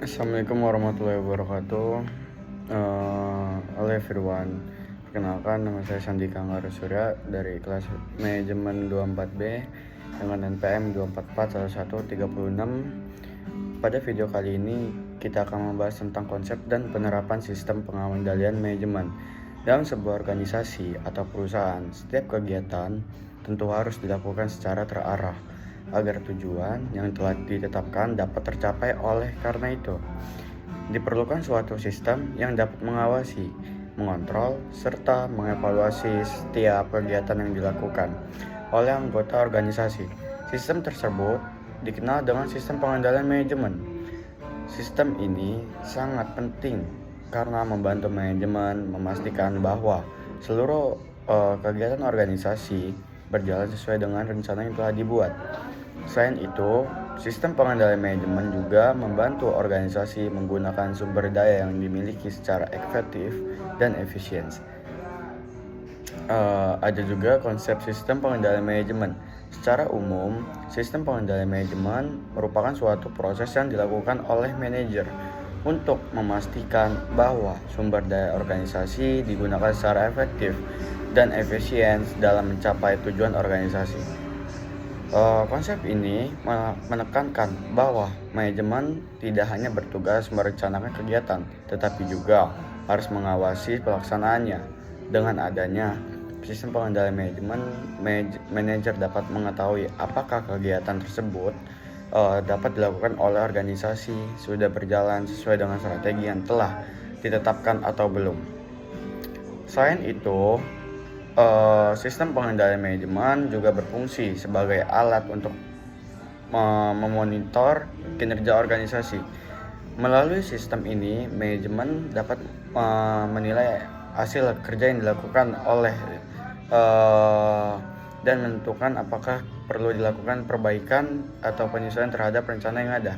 Assalamualaikum warahmatullahi wabarakatuh. Halo everyone. Perkenalkan, nama saya Sandika Anggarus Surya dari kelas manajemen 24B dengan NPM 2441136. Pada video kali ini kita akan membahas tentang konsep dan penerapan sistem pengendalian manajemen. Dalam sebuah organisasi atau perusahaan, setiap kegiatan tentu harus dilakukan secara terarah agar tujuan yang telah ditetapkan dapat tercapai. Oleh karena itu, diperlukan suatu sistem yang dapat mengawasi, mengontrol, serta mengevaluasi setiap kegiatan yang dilakukan oleh anggota organisasi. Sistem tersebut dikenal dengan sistem pengendalian manajemen. Sistem ini sangat penting karena membantu manajemen memastikan bahwa seluruh kegiatan organisasi berjalan sesuai dengan rencana yang telah dibuat. Selain itu, sistem pengendalian manajemen juga membantu organisasi menggunakan sumber daya yang dimiliki secara efektif dan efisien. Ada juga konsep sistem pengendalian manajemen. Secara umum, sistem pengendalian manajemen merupakan suatu proses yang dilakukan oleh manajer untuk memastikan bahwa sumber daya organisasi digunakan secara efektif dan efisien dalam mencapai tujuan organisasi. Konsep ini menekankan bahwa manajemen tidak hanya bertugas merencanakan kegiatan, tetapi juga harus mengawasi pelaksanaannya. Dengan adanya sistem pengendalian manajemen, manajer dapat mengetahui apakah kegiatan tersebut dapat dilakukan oleh organisasi sudah berjalan sesuai dengan strategi yang telah ditetapkan atau belum. Selain itu, sistem pengendalian manajemen juga berfungsi sebagai alat untuk memonitor kinerja organisasi. Melalui sistem ini, manajemen dapat menilai hasil kerja yang dilakukan oleh dan menentukan apakah perlu dilakukan perbaikan atau penyesuaian terhadap rencana yang ada.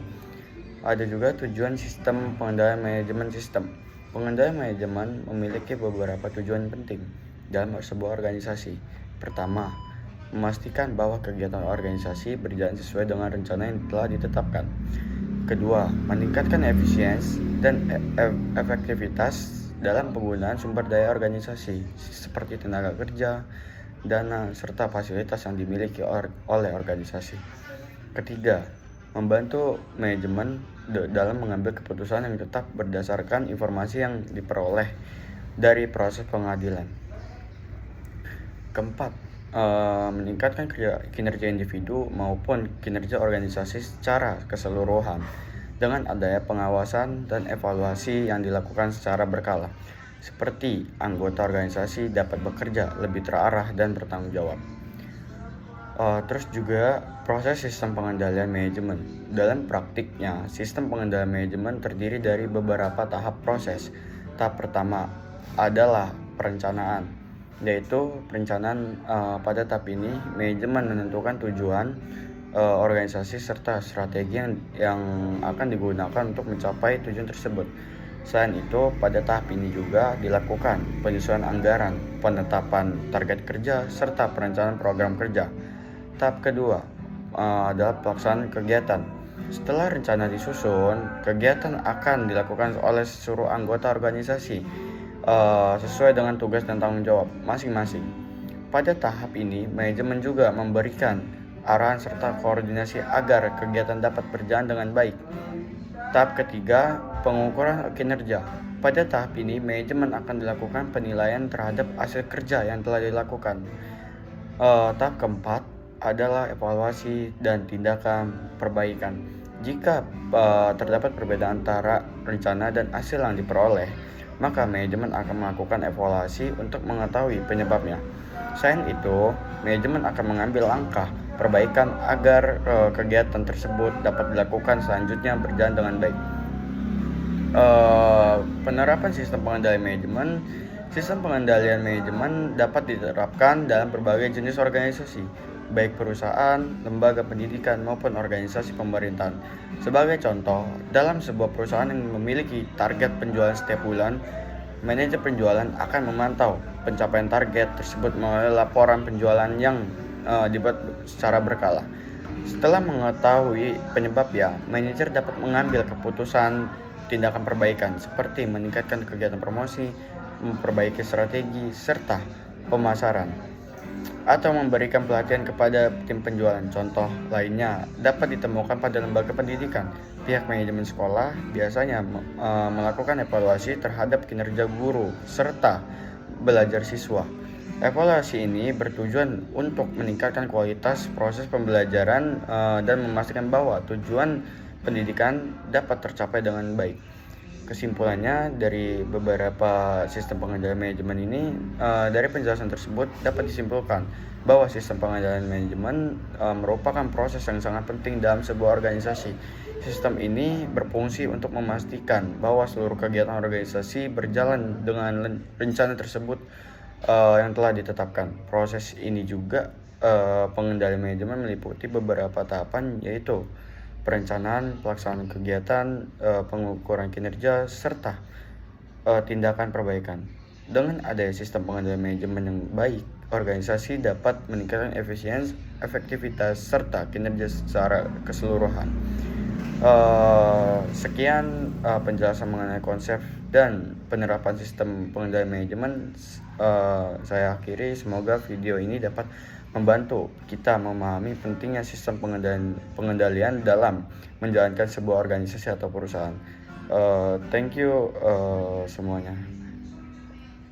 Ada juga tujuan sistem pengendalian manajemen sistem. Pengendalian manajemen memiliki beberapa tujuan penting dalam sebuah organisasi. Pertama, memastikan bahwa kegiatan organisasi berjalan sesuai dengan rencana yang telah ditetapkan. Kedua, meningkatkan efisiensi dan efektivitas dalam penggunaan sumber daya organisasi seperti tenaga kerja, dana, serta fasilitas yang dimiliki oleh organisasi. Ketiga, membantu manajemen dalam mengambil keputusan yang tetap berdasarkan informasi yang diperoleh dari proses pengadilan. Keempat, meningkatkan kinerja individu maupun kinerja organisasi secara keseluruhan dengan adanya pengawasan dan evaluasi yang dilakukan secara berkala, seperti anggota organisasi dapat bekerja lebih terarah dan bertanggung jawab. Terus juga proses sistem pengendalian manajemen. Dalam praktiknya, sistem pengendalian manajemen terdiri dari beberapa tahap proses. Tahap pertama adalah perencanaan, yaitu perencanaan. Pada tahap ini, manajemen menentukan tujuan organisasi serta strategi yang akan digunakan untuk mencapai tujuan tersebut. Selain itu, pada tahap ini juga dilakukan penyesuaian anggaran, penetapan target kerja, serta perencanaan program kerja. Tahap kedua adalah pelaksanaan kegiatan. Setelah rencana disusun, kegiatan akan dilakukan oleh seluruh anggota organisasi sesuai dengan tugas dan tanggung jawab masing-masing. Pada tahap ini, manajemen juga memberikan arahan serta koordinasi agar kegiatan dapat berjalan dengan baik. Tahap ketiga, pengukuran kinerja. Pada tahap ini, manajemen akan dilakukan penilaian terhadap hasil kerja yang telah dilakukan. Tahap keempat adalah evaluasi dan tindakan perbaikan. Jika terdapat perbedaan antara rencana dan hasil yang diperoleh, maka manajemen akan melakukan evaluasi untuk mengetahui penyebabnya. Selain itu, manajemen akan mengambil langkah perbaikan agar kegiatan tersebut dapat dilakukan selanjutnya berjalan dengan baik. Penerapan sistem pengendalian manajemen. Sistem pengendalian manajemen dapat diterapkan dalam berbagai jenis organisasi, baik perusahaan, lembaga pendidikan, maupun organisasi pemerintahan. Sebagai contoh, dalam sebuah perusahaan yang memiliki target penjualan setiap bulan, manajer penjualan akan memantau pencapaian target tersebut melalui laporan penjualan yang dibuat secara berkala. Setelah mengetahui penyebabnya, manajer dapat mengambil keputusan tindakan perbaikan seperti meningkatkan kegiatan promosi, memperbaiki strategi, serta pemasaran, atau memberikan pelatihan kepada tim penjualan. Contoh lainnya dapat ditemukan pada lembaga pendidikan. Pihak manajemen sekolah biasanya melakukan evaluasi terhadap kinerja guru serta belajar siswa. Evaluasi ini bertujuan untuk meningkatkan kualitas proses pembelajaran dan memastikan bahwa tujuan pendidikan dapat tercapai dengan baik. Kesimpulannya dari beberapa sistem pengendalian manajemen ini, dari penjelasan tersebut dapat disimpulkan bahwa sistem pengendalian manajemen merupakan proses yang sangat penting dalam sebuah organisasi. Sistem ini berfungsi untuk memastikan bahwa seluruh kegiatan organisasi berjalan dengan rencana tersebut yang telah ditetapkan. Proses ini juga pengendalian manajemen meliputi beberapa tahapan, yaitu perencanaan, pelaksanaan kegiatan, pengukuran kinerja, serta tindakan perbaikan. Dengan adanya sistem pengendalian manajemen yang baik, organisasi dapat meningkatkan efisiensi, efektivitas, serta kinerja secara keseluruhan. Sekian penjelasan mengenai konsep dan penerapan sistem pengendalian manajemen. Saya akhiri, semoga video ini dapat membantu kita memahami pentingnya sistem pengendalian dalam menjalankan sebuah organisasi atau perusahaan. Thank you semuanya.